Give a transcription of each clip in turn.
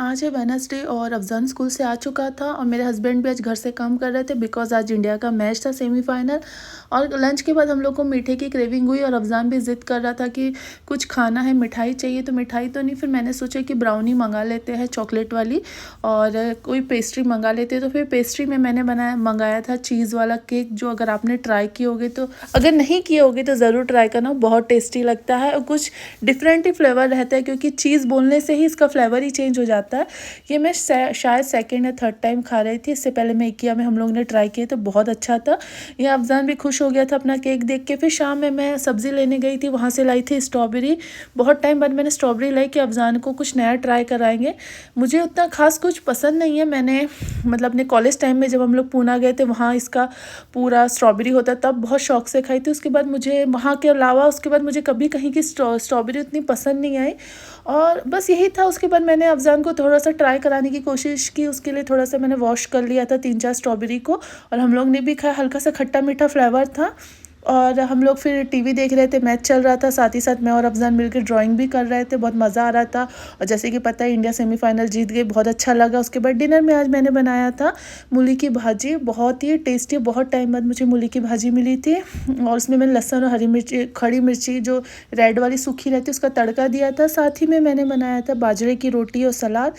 आज है वेडनेसडे और अफ़ज़ान स्कूल से आ चुका था और मेरे हस्बैंड भी आज घर से काम कर रहे थे बिकॉज़ आज इंडिया का मैच था सेमीफाइनल। और लंच के बाद हम लोग को मीठे की क्रेविंग हुई और अफ़ज़ान भी ज़िद कर रहा था कि कुछ खाना है, मिठाई चाहिए। तो मिठाई तो नहीं, फिर मैंने सोचा कि ब्राउनी मंगा लेते हैं चॉकलेट वाली और कोई पेस्ट्री मंगा लेते हैं। तो फिर पेस्ट्री में मैंने मंगाया था चीज़ वाला केक, जो अगर आपने ट्राई किए होगे तो, अगर नहीं किए होगे तो ज़रूर ट्राई करना, बहुत टेस्टी लगता है और कुछ डिफरेंट ही फ्लेवर रहता है क्योंकि चीज़ बोलने से ही इसका फ्लेवर ही चेंज हो जाता है। ये मैं शायद सेकंड या थर्ड टाइम खा रही थी। इससे पहले मैं इकिया में हम लोग ने ट्राई किया तो बहुत अच्छा था। ये अफ़ज़ान भी खुश हो गया था अपना केक देख के। फिर शाम में मैं सब्ज़ी लेने गई थी, वहाँ से लाई थी स्ट्रॉबेरी। बहुत टाइम बाद मैंने स्ट्रॉबेरी लाई कि अफ़ज़ान को कुछ नया ट्राई कराएंगे। मुझे उतना खास कुछ पसंद नहीं है। मैंने मतलब अपने कॉलेज टाइम में जब हम लोग पूना गए थे, वहाँ इसका पूरा स्ट्रॉबेरी होता तब बहुत शौक से खाई थी। उसके बाद मुझे वहाँ के अलावा उसके बाद मुझे कभी कहीं की स्ट्रॉबेरी उतनी पसंद नहीं आई और बस यही था। उसके बाद मैंने अफ़ज़ान को थोड़ा सा ट्राई कराने की कोशिश की। उसके लिए थोड़ा सा मैंने वॉश कर लिया था 3-4 स्ट्रॉबेरी को और हम लोग ने भी खाया। हल्का सा खट्टा मीठा फ्लेवर था और हम लोग फिर टीवी देख रहे थे, मैच चल रहा था। साथ ही साथ मैं और अफ़ज़ान मिलकर ड्राइंग भी कर रहे थे, बहुत मज़ा आ रहा था। और जैसे कि पता है इंडिया सेमीफाइनल जीत गई, बहुत अच्छा लगा। उसके बाद डिनर में आज मैंने बनाया था मूली की भाजी, बहुत ही टेस्टी। बहुत टाइम बाद मुझे मूली की भाजी मिली थी और उसमें मैंने लहसुन और हरी मिर्ची, खड़ी मिर्ची जो रेड वाली सूखी रहती है, उसका तड़का दिया था। साथ ही में मैंने बनाया था बाजरे की रोटी और सलाद।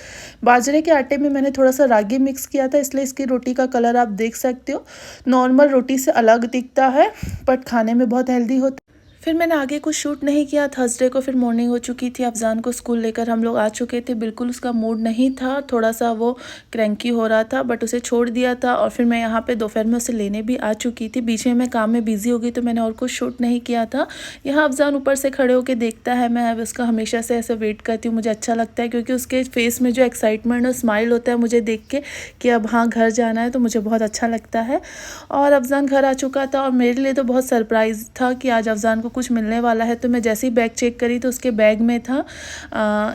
बाजरे के आटे में मैंने थोड़ा सा रागी मिक्स किया था, इसलिए इसकी रोटी का कलर आप देख सकते हो, नॉर्मल रोटी से अलग दिखता है बट खाने में बहुत हेल्दी होता है। फिर मैंने आगे कुछ शूट नहीं किया। थर्सडे को फिर मॉर्निंग हो चुकी थी, अफ़ज़ान को स्कूल लेकर हम लोग आ चुके थे। बिल्कुल उसका मूड नहीं था, थोड़ा सा वो क्रैंकी हो रहा था बट उसे छोड़ दिया था। और फिर मैं यहाँ पे दोपहर में उसे लेने भी आ चुकी थी। बीच में मैं काम में बिज़ी हो गई तो मैंने और कुछ शूट नहीं किया था। यहाँ अफ़ज़ान ऊपर से खड़े होकर देखता है, मैं उसका हमेशा से ऐसे वेट करती हूँ। मुझे अच्छा लगता है क्योंकि उसके फेस में जो एक्साइटमेंट और स्माइल होता है मुझे देख के कि अब हाँ घर जाना है, तो मुझे बहुत अच्छा लगता है। और अफ़ज़ान घर आ चुका था और मेरे लिए तो बहुत सरप्राइज़ था कि आज अफ़ज़ान को कुछ मिलने वाला है। तो मैं जैसे ही बैग चेक करी तो उसके बैग में था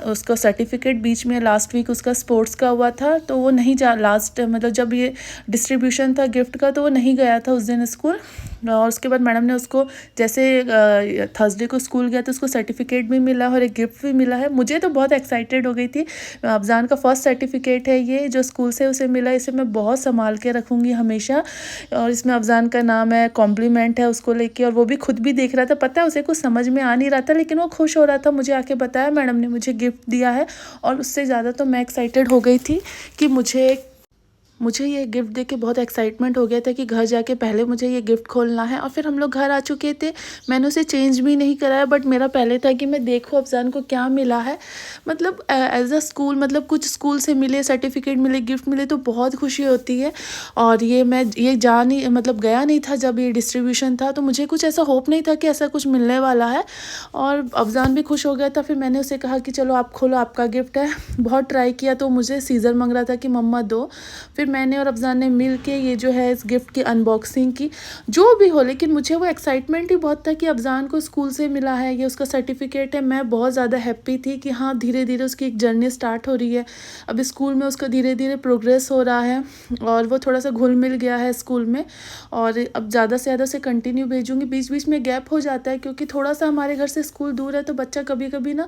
उसका सर्टिफिकेट। बीच में लास्ट वीक उसका स्पोर्ट्स का हुआ था तो वो नहीं जा लास्ट मतलब जब ये डिस्ट्रीब्यूशन था गिफ्ट का, तो वो नहीं गया था उस दिन स्कूल। और उसके बाद मैडम ने उसको जैसे थर्सडे को स्कूल गया तो उसको सर्टिफिकेट भी मिला और एक गिफ्ट भी मिला है। मुझे तो बहुत एक्साइटेड हो गई थी। अफ़ज़ान का फर्स्ट सर्टिफिकेट है ये जो स्कूल से उसे मिला। इसे मैं बहुत संभाल के रखूँगी हमेशा। और इसमें अफ़ज़ान का नाम है, कॉम्प्लीमेंट है उसको लेके। और वो भी खुद भी देख रहा था, पता है उसे कुछ समझ में आ नहीं रहा था लेकिन वो खुश हो रहा था। मुझे आके बताया मैडम ने मुझे गिफ्ट दिया है। और उससे ज़्यादा तो मैं एक्साइटेड हो गई थी कि मुझे ये गिफ्ट देख के बहुत एक्साइटमेंट हो गया था कि घर जाके पहले मुझे ये गिफ्ट खोलना है। और फिर हम लोग घर आ चुके थे, मैंने उसे चेंज भी नहीं कराया बट मेरा पहले था कि मैं देखूँ अफ़ज़ान को क्या मिला है। मतलब एज अ स्कूल, मतलब कुछ स्कूल से मिले सर्टिफिकेट मिले, गिफ्ट मिले तो बहुत खुशी होती है। और ये मैं ये जा नहीं मतलब गया नहीं था जब ये डिस्ट्रीब्यूशन था, तो मुझे कुछ ऐसा होप नहीं था कि ऐसा कुछ मिलने वाला है। और अफ़ज़ान भी खुश हो गया था। फिर मैंने उसे कहा कि चलो आप खोलो, आपका गिफ्ट है। बहुत ट्राई किया तो मुझे सीज़र मांग रहा था कि मम्मा दो। फिर मैंने और अफ़ज़ान ने मिल के ये जो है इस गिफ्ट की अनबॉक्सिंग की। जो भी हो, लेकिन मुझे वो एक्साइटमेंट ही बहुत था कि अफ़ज़ान को स्कूल से मिला है, ये उसका सर्टिफिकेट है। मैं बहुत ज़्यादा हैप्पी थी कि हाँ धीरे धीरे उसकी एक जर्नी स्टार्ट हो रही है। अब स्कूल में उसका धीरे धीरे प्रोग्रेस हो रहा है और वो थोड़ा सा घुल मिल गया है स्कूल में। और अब ज़्यादा से ज़्यादा से कंटिन्यू भेजूँगी। बीच बीच में गैप हो जाता है क्योंकि थोड़ा सा हमारे घर से स्कूल दूर है, तो बच्चा कभी कभी ना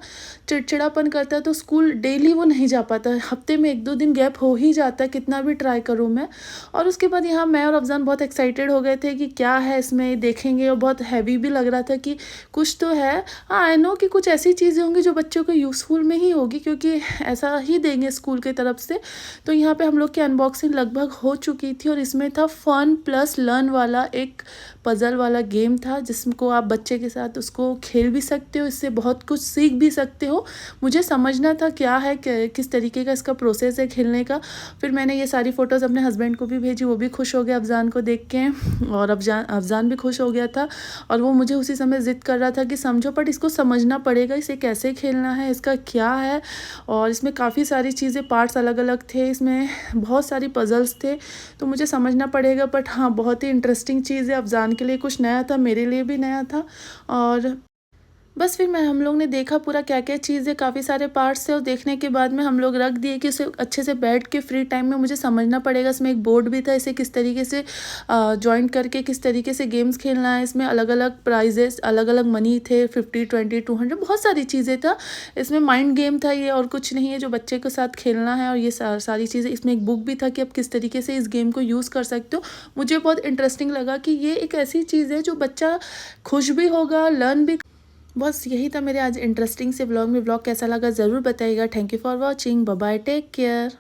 चिड़चिड़ापन करता है, तो स्कूल डेली वो नहीं जा पाता। हफ्ते में 1-2 दिन गैप हो ही जाता है, कितना भी ट्राई करूँ मैं। और उसके बाद यहाँ मैं और अफ़ज़ान बहुत एक्साइटेड हो गए थे कि क्या है इसमें, देखेंगे। और बहुत हैवी भी लग रहा था कि कुछ तो है। हाँ आई नो कि कुछ ऐसी चीज़ें होंगी जो बच्चों को यूज़फुल में ही होगी क्योंकि ऐसा ही देंगे स्कूल की तरफ से। तो यहाँ पे हम लोग की अनबॉक्सिंग लगभग हो चुकी थी और इसमें था फन प्लस लर्न वाला एक पज़ल वाला गेम था, जिसको आप बच्चे के साथ उसको खेल भी सकते हो, इससे बहुत कुछ सीख भी सकते हो। मुझे समझना था क्या है, किस तरीके का इसका प्रोसेस है खेलने का। फिर मैंने ये सारी फ़ोटोज़ अपने हस्बैंड को भी भेजी, वो भी खुश हो गया अफ़ज़ान को देख के। और अफ़ज़ान भी खुश हो गया था और वो मुझे उसी समय ज़िद कर रहा था कि समझो बट इसको समझना पड़ेगा, इसे कैसे खेलना है, इसका क्या है। और इसमें काफ़ी सारी चीज़ें, पार्ट्स अलग अलग थे, इसमें बहुत सारी पज़ल्स थे, तो मुझे समझना पड़ेगा। बट हाँ बहुत ही इंटरेस्टिंग चीज़ है, अफ़ज़ान के लिए कुछ नया था, मेरे लिए भी नया था। और बस फिर मैं हम लोग ने देखा पूरा क्या-क्या चीज़ है, काफ़ी सारे पार्ट्स थे और देखने के बाद में हम लोग रख दिए कि उसे अच्छे से बैठ के फ्री टाइम में मुझे समझना पड़ेगा। इसमें एक बोर्ड भी था, इसे किस तरीके से जॉइंट करके किस तरीके से गेम्स खेलना है। इसमें अलग-अलग प्राइजेज़, अलग-अलग मनी थे, 50, 20, 200 बहुत सारी चीज़ें था। इसमें माइंड गेम था ये और कुछ नहीं है, जो बच्चे के साथ खेलना है और ये सारी चीज़ें। इसमें एक बुक भी था कि आप किस तरीके से इस गेम को यूज़ कर सकते हो। मुझे बहुत इंटरेस्टिंग लगा कि ये एक ऐसी चीज़ है जो बच्चा खुश भी होगा, लर्न भी। बस यही था मेरे आज इंटरेस्टिंग से व्लॉग में। व्लॉग कैसा लगा ज़रूर बताइएगा। Thank you for watching. Bye bye, take care.